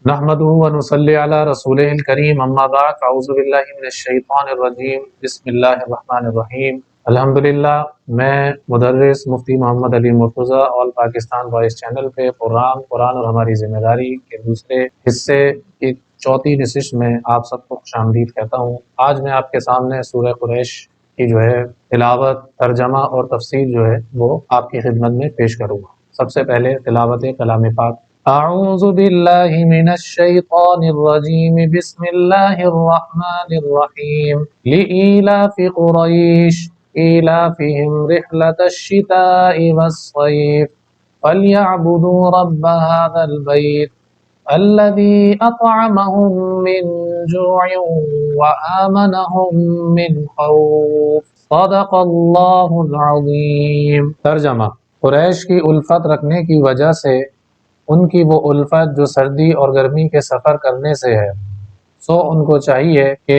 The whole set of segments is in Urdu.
نحمده ونصلي على رسوله الكريم اما بعد اعوذ باللہ من الشیطان الرجیم بسم اللہ الرحمن الرحیم الحمدللہ۔ میں مدرس مفتی محمد علی مرتضیٰ آل پاکستان وائس چینل پہ قرآن اور ہماری ذمہ داری کے دوسرے حصے کی چوتھی نشست میں آپ سب کو خوش آمدید کہتا ہوں۔ آج میں آپ کے سامنے سورہ قریش کی جو ہے تلاوت، ترجمہ اور تفسیر جو ہے وہ آپ کی خدمت میں پیش کروں گا۔ سب سے پہلے تلاوت کلام پاک۔ اعوذ باللہ من الشیطان الرجیم بسم اللہ الرحمن الرحیم لإیلاف قریش ایلافہم رحلة الشتاء والصیف فلیعبدوا رب هذا البیت الذی اطعمهم من جوع وآمنهم من خوف صدق اللہ العظیم۔ ترجمہ: قریش کی الفت رکھنے کی وجہ سے ان کی وہ الفت جو سردی اور گرمی کے سفر کرنے سے ہے، سو ان کو چاہیے کہ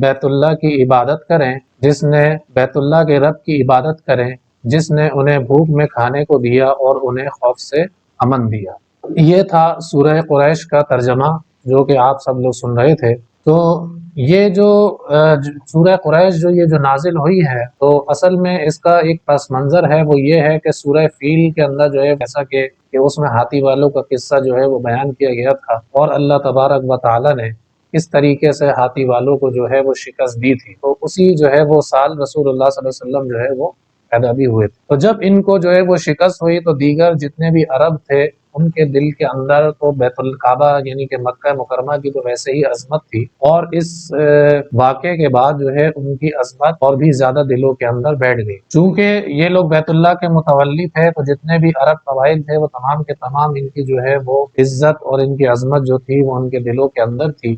بیت اللہ کی عبادت کریں، جس نے بیت اللہ کے رب کی عبادت کریں، جس نے انہیں بھوک میں کھانے کو دیا اور انہیں خوف سے امن دیا۔ یہ تھا سورہ قریش کا ترجمہ جو کہ آپ سب لوگ سن رہے تھے۔ تو یہ جو سورہ قریش جو نازل ہوئی ہے، تو اصل میں اس کا ایک پس منظر ہے، وہ یہ ہے کہ سورہ فیل کے اندر جو ہے جیسا کہ اس میں ہاتھی والوں کا قصہ جو ہے وہ بیان کیا گیا تھا، اور اللہ تبارک و تعالی نے اس طریقے سے ہاتھی والوں کو جو ہے وہ شکست دی تھی، تو اسی جو ہے وہ سال رسول اللہ صلی اللہ علیہ وسلم جو ہے وہ پیدا بھی ہوئے تھے۔ تو جب ان کو جو ہے وہ شکست ہوئی تو دیگر جتنے بھی عرب تھے ان کے دل کے اندر تو بیت الکعبہ یعنی کہ مکہ مکرمہ کی تو ویسے ہی عظمت تھی، اور اس واقعے کے بعد جو ہے ان کی عظمت اور بھی زیادہ دلوں کے اندر بیٹھ گئی۔ چونکہ یہ لوگ بیت اللہ کے متولی تھے، تو جتنے بھی عرب قبائل تھے وہ تمام کے تمام ان کی جو ہے وہ عزت اور ان کی عظمت جو تھی وہ ان کے دلوں کے اندر تھی،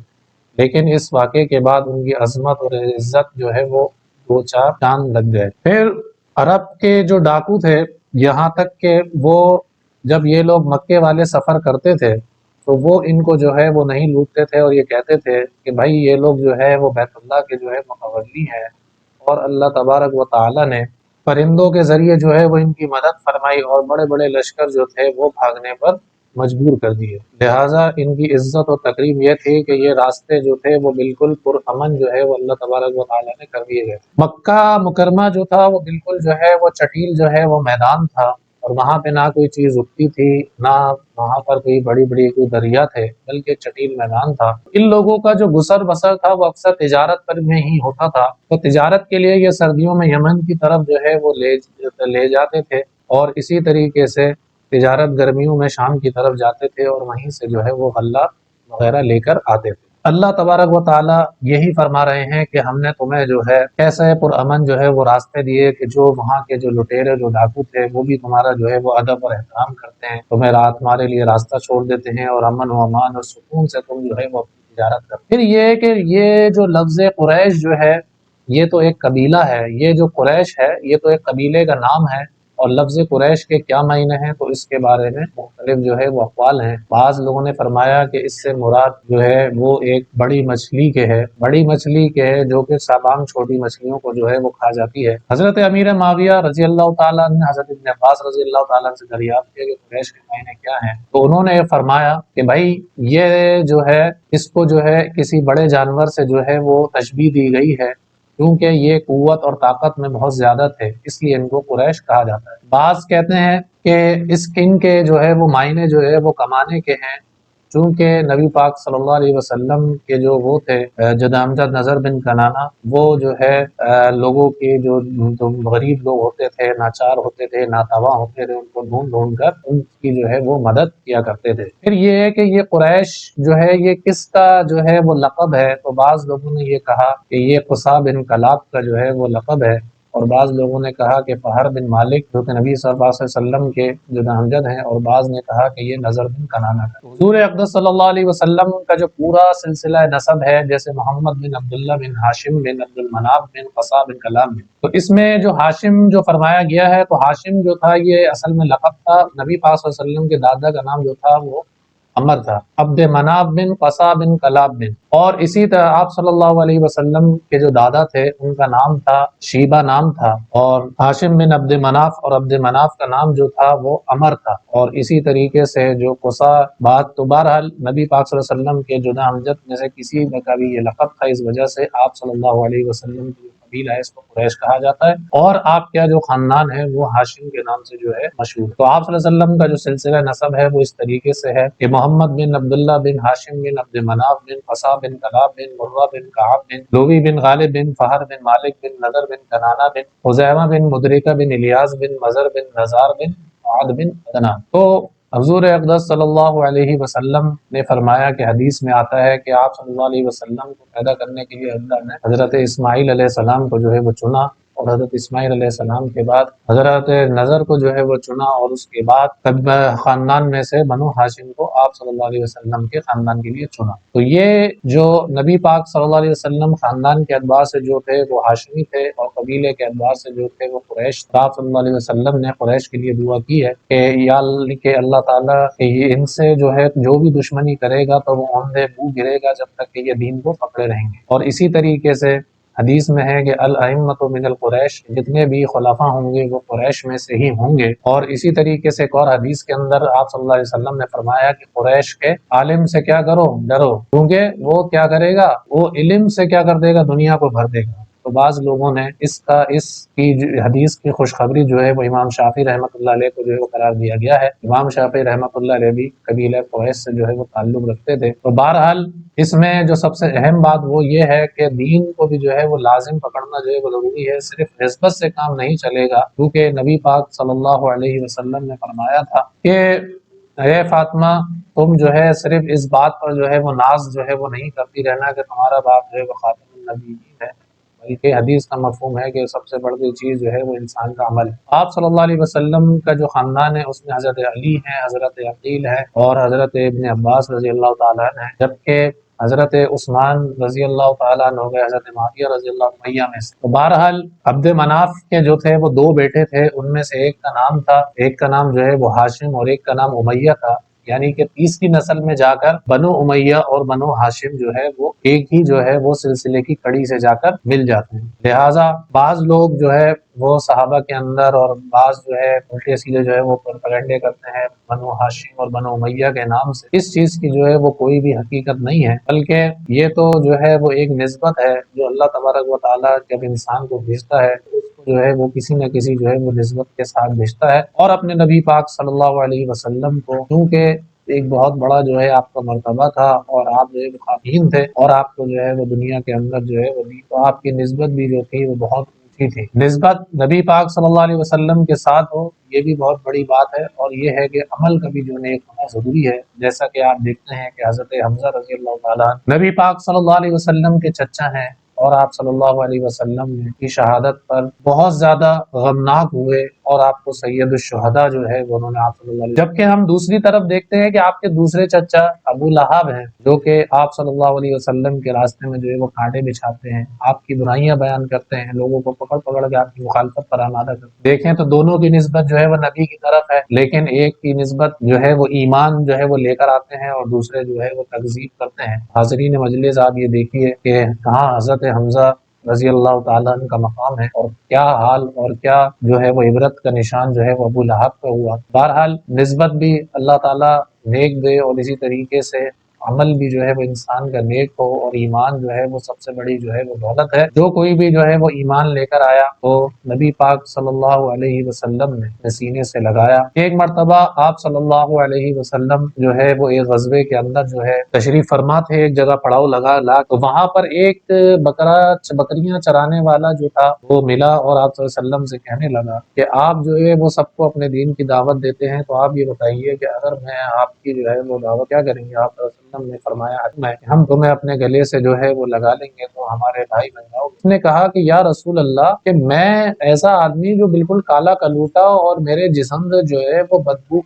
لیکن اس واقعے کے بعد ان کی عظمت اور عزت جو ہے وہ دو چار چاند لگ گئے۔ پھر عرب کے جو ڈاکو تھے، یہاں تک کہ وہ جب یہ لوگ مکے والے سفر کرتے تھے تو وہ ان کو جو ہے وہ نہیں لوٹتے تھے، اور یہ کہتے تھے کہ بھائی یہ لوگ جو ہے وہ بیت اللہ کے جو ہے متولی ہیں، اور اللہ تبارک و تعالی نے پرندوں کے ذریعے جو ہے وہ ان کی مدد فرمائی، اور بڑے بڑے لشکر جو تھے وہ بھاگنے پر مجبور کر دیے۔ لہٰذا ان کی عزت و تکریم یہ تھی کہ یہ راستے جو تھے وہ بالکل پرامن جو ہے وہ اللہ تبارک و تعالیٰ نے کر دیے گئے۔ مکہ مکرمہ جو تھا وہ بالکل جو ہے وہ چٹیل جو ہے وہ میدان تھا، اور وہاں پہ نہ کوئی چیز اگتی تھی، نہ وہاں پر کوئی بڑی بڑی کوئی دریا تھے، بلکہ چٹیل میدان تھا۔ ان لوگوں کا جو گزر بسر تھا وہ اکثر تجارت پر میں ہی ہوتا تھا، تو تجارت کے لیے یہ سردیوں میں یمن کی طرف جو ہے وہ لے جاتے تھے، اور اسی طریقے سے تجارت گرمیوں میں شام کی طرف جاتے تھے، اور وہیں سے جو ہے وہ غلہ وغیرہ لے کر آتے تھے۔ اللہ تبارک و تعالیٰ یہی فرما رہے ہیں کہ ہم نے تمہیں جو ہے کیسے پرامن جو ہے وہ راستے دیے، کہ جو وہاں کے جو لٹیرے جو ڈاکو تھے وہ بھی تمہارا جو ہے وہ ادب اور احترام کرتے ہیں، تمہیں تمہارے لیے راستہ چھوڑ دیتے ہیں، اور امن و امان اور سکون سے تم جو ہے وہ اپنی تجارت کرتے۔ پھر یہ کہ یہ جو لفظ قریش جو ہے یہ تو ایک قبیلہ ہے، یہ جو قریش ہے یہ تو ایک قبیلے کا نام ہے، اور لفظ قریش کے کیا معنی ہیں تو اس کے بارے میں مختلف جو ہے وہ اقوال ہیں۔ بعض لوگوں نے فرمایا کہ اس سے مراد جو ہے وہ ایک بڑی مچھلی کے ہے، جو کہ تمام چھوٹی مچھلیوں کو جو ہے وہ کھا جاتی ہے۔ حضرت امیر معاویہ رضی اللہ تعالیٰ عنہ حضرت ابن عباس رضی اللہ تعالیٰ عنہ سے دریافت کیا کہ قریش کے معنی کیا ہیں، تو انہوں نے فرمایا کہ بھائی یہ جو ہے اس کو جو ہے کسی بڑے جانور سے جو ہے وہ تشبیہ دی گئی ہے، کیونکہ یہ قوت اور طاقت میں بہت زیادہ تھے، اس لیے ان کو قریش کہا جاتا ہے۔ بعض کہتے ہیں کہ ان کے جو ہے وہ معنی جو ہے وہ کمانے کے ہیں، چونکہ نبی پاک صلی اللہ علیہ وسلم کے جو وہ تھے جد امجد نظر بن کنانہ، وہ جو ہے لوگوں کے جو غریب لوگ ہوتے تھے، ناچار ہوتے تھے، ناتواں ہوتے تھے، ان کو ڈھونڈ ڈھونڈ کر ان کی جو ہے وہ مدد کیا کرتے تھے۔ پھر یہ ہے کہ یہ قریش جو ہے یہ کس کا جو ہے وہ لقب ہے، تو بعض لوگوں نے یہ کہا کہ یہ قصا بن کلاب کا جو ہے وہ لقب ہے، اور بعض لوگوں نے کہا کہ فہر بن مالک جو کہ نبی صلی اللہ علیہ وسلم کے جو نامزد ہیں، اور بعض نے کہا کہ یہ نظر بن کنانہ کا۔ حضور اقدس صلی اللہ علیہ وسلم کا جو پورا سلسلہ نسب ہے، جیسے محمد بن عبداللہ بن ہاشم بن عبد المناف بن قصا بن کلاب بن، تو اس میں جو ہاشم جو فرمایا گیا ہے، تو ہاشم جو تھا یہ اصل میں لقب تھا۔ نبی پاک صلی اللہ علیہ وسلم کے دادا کا نام جو تھا وہ امر تھا، عبد مناف بن قصا بن کلاب بن، اور اسی طرح آپ صلی اللہ علیہ وسلم کے جو دادا تھے ان کا نام تھا شیبہ نام تھا، اور ہاشم بن عبد مناف، اور عبد مناف کا نام جو تھا وہ امر تھا، اور اسی طریقے سے جو قصا بات، تو بہرحال نبی پاک صلی اللہ علیہ وسلم کے جدا امجد میں سے کسی کا بھی یہ لقب تھا، اس وجہ سے آپ صلی اللہ علیہ وسلم کی قبیلہ ہے اس کو قریش کہا جاتا ہے، اور آپ کا جو خاندان ہے وہ ہاشم کے نام سے جو ہے مشہور۔ تو آپ صلی اللہ علیہ وسلم کا جو سلسلہ نسب ہے وہ اس طریقے سے ہے کہ محمد بن عبداللہ بن ہاشم بن عبد مناف بن قصا بن کلاب بن مرہ بن کعب بن لوی بن غالب بن فہر بن مالک بن نضر بن کنانہ بن خزیمہ بن مدرکہ بن الیاس بن مزر بن نزار بن عاد بن عدنان۔ تو حضور اقدس صلی اللہ علیہ وسلم نے فرمایا کہ حدیث میں آتا ہے کہ آپ صلی اللہ علیہ وسلم کو پیدا کرنے کے لیے اللہ نے حضرت اسماعیل علیہ السلام کو جو ہے وہ چنا، اور حضرت اسماعیل علیہ السلام کے بعد حضرت نظر کو جو ہے وہ چنا، اور اس کے بعد خاندان میں سے بنو ہاشم کو آپ صلی اللہ علیہ وسلم کے خاندان کے لیے چنا۔ تو یہ جو نبی پاک صلی اللہ علیہ وسلم خاندان کے اعتبار سے جو تھے وہ ہاشمی تھے، اور قبیلے کے اعتبار سے جو تھے وہ قریش۔ آپ صلی اللہ علیہ وسلم نے قریش کے لیے دعا کی ہے کہ اللہ تعالیٰ ان سے جو ہے جو بھی دشمنی کرے گا تو وہ اوندھے منہ گرے گا جب تک کہ یہ دین کو پکڑے رہیں گے۔ اور اسی طریقے سے حدیث میں ہے کہ الائمۃ من القریش، جتنے بھی خلفاء ہوں گے وہ قریش میں سے ہی ہوں گے۔ اور اسی طریقے سے ایک اور حدیث کے اندر آپ صلی اللہ علیہ وسلم نے فرمایا کہ قریش کے عالم سے کیا کرو، ڈرو، کیونکہ وہ کیا کرے گا، وہ علم سے کیا کر دے گا، دنیا کو بھر دے گا۔ تو بعض لوگوں نے اس کی حدیث کی خوشخبری جو ہے وہ امام شافعی رحمۃ اللہ علیہ کو جو ہے وہ قرار دیا گیا ہے۔ امام شافعی رحمۃ اللہ علیہ بھی قبیلہ قریش سے جو ہے وہ تعلق رکھتے تھے۔ تو بہرحال اس میں جو سب سے اہم بات وہ یہ ہے کہ دین کو بھی جو ہے وہ لازم پکڑنا جو ہے وہ ضروری ہے، صرف نسبت سے کام نہیں چلے گا، کیونکہ نبی پاک صلی اللہ علیہ وسلم نے فرمایا تھا کہ اے فاطمہ، تم جو ہے صرف اس بات پر جو ہے وہ ناز جو ہے وہ نہیں کرتی رہنا کہ تمہارا باپ جو ہے وہ خاتم النبیین ہے، بلکہ حدیث کا مفہوم ہے کہ سب سے بڑی چیز جو ہے وہ انسان کا عمل ہے۔ آپ صلی اللہ علیہ وسلم کا جو خاندان ہے اس میں حضرت علی ہے، حضرت عقیل ہے، اور حضرت ابن عباس رضی اللہ تعالیٰ عنہ ہے، جبکہ حضرت عثمان رضی اللہ تعالیٰ عنہ ہو گئے حضرت معاویہ رضی اللہ عنہ میں سے۔ تو بہرحال عبد مناف کے جو تھے وہ دو بیٹے تھے، ان میں سے ایک کا نام جو ہے وہ ہاشم اور ایک کا نام امیہ تھا، یعنی کہ تیسری نسل میں جا کر بنو امیہ اور بنو ہاشم جو ہے وہ ایک ہی جو ہے وہ سلسلے کی کڑی سے جا کر مل جاتے ہیں۔ لہٰذا بعض لوگ جو ہے وہ صحابہ کے اندر، اور بعض جو ہے الٹے سیدھے جو ہے وہ پروپیگنڈے کرتے ہیں بنو ہاشم اور بنو امیہ کے نام سے۔ اس چیز کی جو ہے وہ کوئی بھی حقیقت نہیں ہے، بلکہ یہ تو جو ہے وہ ایک نسبت ہے جو اللہ تبارک و تعالیٰ جب انسان کو بھیجتا ہے جو ہے وہ کسی نہ کسی جو ہے وہ نسبت کے ساتھ بھیجتا ہے، اور اپنے نبی پاک صلی اللہ علیہ وسلم کو کیونکہ ایک بہت بڑا جو ہے آپ کا مرتبہ تھا، اور آپ جو ہے خاتین تھے، اور آپ کو جو ہے وہ دنیا کے اندر جو ہے وہ دی، تو آپ کی نسبت بھی جو تھی وہ بہت اونچی تھی۔ نسبت نبی پاک صلی اللہ علیہ وسلم کے ساتھ ہو یہ بھی بہت بڑی بات ہے، اور یہ ہے کہ عمل کا بھی جو نیک ہونا ضروری ہے، جیسا کہ آپ دیکھتے ہیں کہ حضرت حمزہ رضی اللہ تعالیٰ نبی پاک صلی اللہ علیہ وسلم کے چچا ہیں، اور آپ صلی اللہ علیہ وسلم کی شہادت پر بہت زیادہ غمناک ہوئے، اور آپ کو سید الشہداء جو ہے وہ انہوں نے آپ صلی اللہ علیہ، جبکہ ہم دوسری طرف دیکھتے ہیں کہ آپ کے دوسرے چچا ابو لہب ہیں، جو کہ آپ صلی اللہ علیہ وسلم کے راستے میں جو ہے وہ کانٹے بچھاتے ہیں، آپ کی برائیاں بیان کرتے ہیں، لوگوں کو پکڑ پکڑ کے آپ کی مخالفت پر آمادہ کرتے ہیں۔ دیکھیں تو دونوں کی نسبت جو ہے وہ نبی کی طرف ہے، لیکن ایک کی نسبت جو ہے وہ ایمان جو ہے وہ لے کر آتے ہیں، اور دوسرے جو ہے وہ تکذیب کرتے ہیں۔ حاضرین مجلس آپ یہ دیکھیے کہ کہاں حضرت حمزہ رضی اللہ تعالیٰ عنہ کا مقام ہے، اور کیا حال اور کیا جو ہے وہ عبرت کا نشان جو ہے وہ ابو لہب کا ہوا۔ بہرحال نسبت بھی اللہ تعالیٰ نیک دے، اور اسی طریقے سے عمل بھی جو ہے وہ انسان کا نیک ہو، اور ایمان جو ہے وہ سب سے بڑی جو ہے وہ دولت ہے۔ جو کوئی بھی جو ہے وہ ایمان لے کر آیا تو نبی پاک صلی اللہ علیہ وسلم نے سینے سے لگایا۔ ایک مرتبہ آپ صلی اللہ علیہ وسلم جو ہے وہ ایک غزوے کے اندر جو ہے تشریف فرما تھے، ایک جگہ پڑاؤ لگا تو وہاں پر ایک بکریاں چرانے والا جو تھا وہ ملا، اور آپ صلی اللہ علیہ وسلم سے کہنے لگا کہ آپ جو ہے وہ سب کو اپنے دین کی دعوت دیتے ہیں، تو آپ یہ بتائیے کہ اگر میں آپ کی جو ہے وہ دعوت کیا کریں گے؟ آپ صلی اللہ علیہ وسلم نے فرمایا کہ ہم تمہیں اپنے گلے سے جو ہے وہ لگا لیں گے تو ہمارے بھائی بن جاؤ۔ اس نے کہا کہ یا رسول اللہ، کہ میں ایسا آدمی جو بالکل کالا کلوٹا، اور میرے جسم سے جو ہے وہ بدبو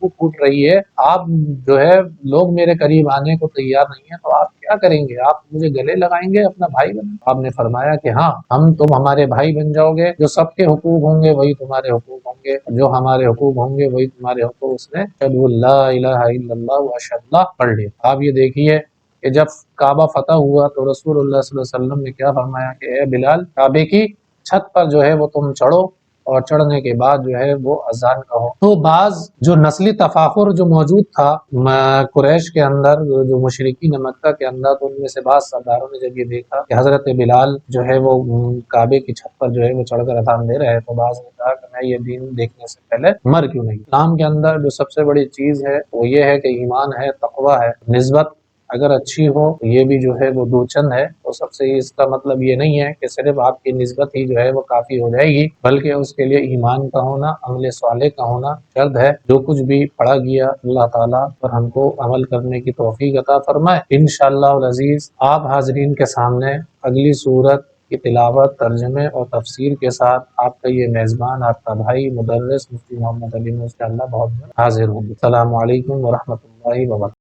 پھوٹ رہی ہے، آپ جو ہے لوگ میرے قریب آنے کو تیار نہیں ہے، تو آپ کیا کریں گے؟ آپ مجھے گلے لگائیں گے اپنا بھائی بنا؟ آپ نے فرمایا کہ ہاں، ہم تم ہمارے بھائی بن جاؤ گے، جو سب کے حقوق ہوں گے وہی تمہارے حقوق ہوں گے، جو ہمارے حقوق ہوں گے وہی تمہارے حقوق۔ اس نے اشہد ان لا الہ الا اللہ واشہد اللہ پڑھ لیا۔ آپ یہ دیکھیے کہ جب کعبہ فتح ہوا تو رسول اللہ صلی اللہ علیہ وسلم نے کیا فرمایا کہ اے بلال، کعبے کی چھت پر جو ہے وہ تم چڑھو، اور چڑھنے کے بعد جو ہے وہ اذان کہو۔ تو بعض جو نسلی تفاخر جو موجود تھا قریش کے اندر، جو مشرکین مکہ کے اندر، تو ان میں سے بعض سرداروں نے جب یہ دیکھا کہ حضرت بلال جو ہے وہ کعبے کی چھت پر جو ہے وہ چڑھ کر اذان دے رہے ہیں، تو بعض نے کہا کہ میں یہ دین دیکھنے سے پہلے مر کیوں نہیں۔ اسلام کے اندر جو سب سے بڑی چیز ہے وہ یہ ہے کہ ایمان ہے، تقوی ہے، نسبت اگر اچھی ہو تو یہ بھی جو ہے وہ دو چند ہے۔ تو سب سے اس کا مطلب یہ نہیں ہے کہ صرف آپ کی نسبت ہی جو ہے وہ کافی ہو جائے گی، بلکہ اس کے لیے ایمان کا ہونا، عمل صالح کا ہونا شرط ہے۔ جو کچھ بھی پڑھا گیا اللہ تعالیٰ پر ہم کو عمل کرنے کی توفیق عطا فرمائے۔ انشاءاللہ العزیز آپ حاضرین کے سامنے اگلی صورت کی تلاوت، ترجمے اور تفسیر کے ساتھ آپ کا یہ میزبان، آپ کا بھائی مدرس مفتی محمد علی انشاءاللہ بہت حاضر ہوں گے۔ السلام علیکم ورحمۃ اللہ وبرکاتہ۔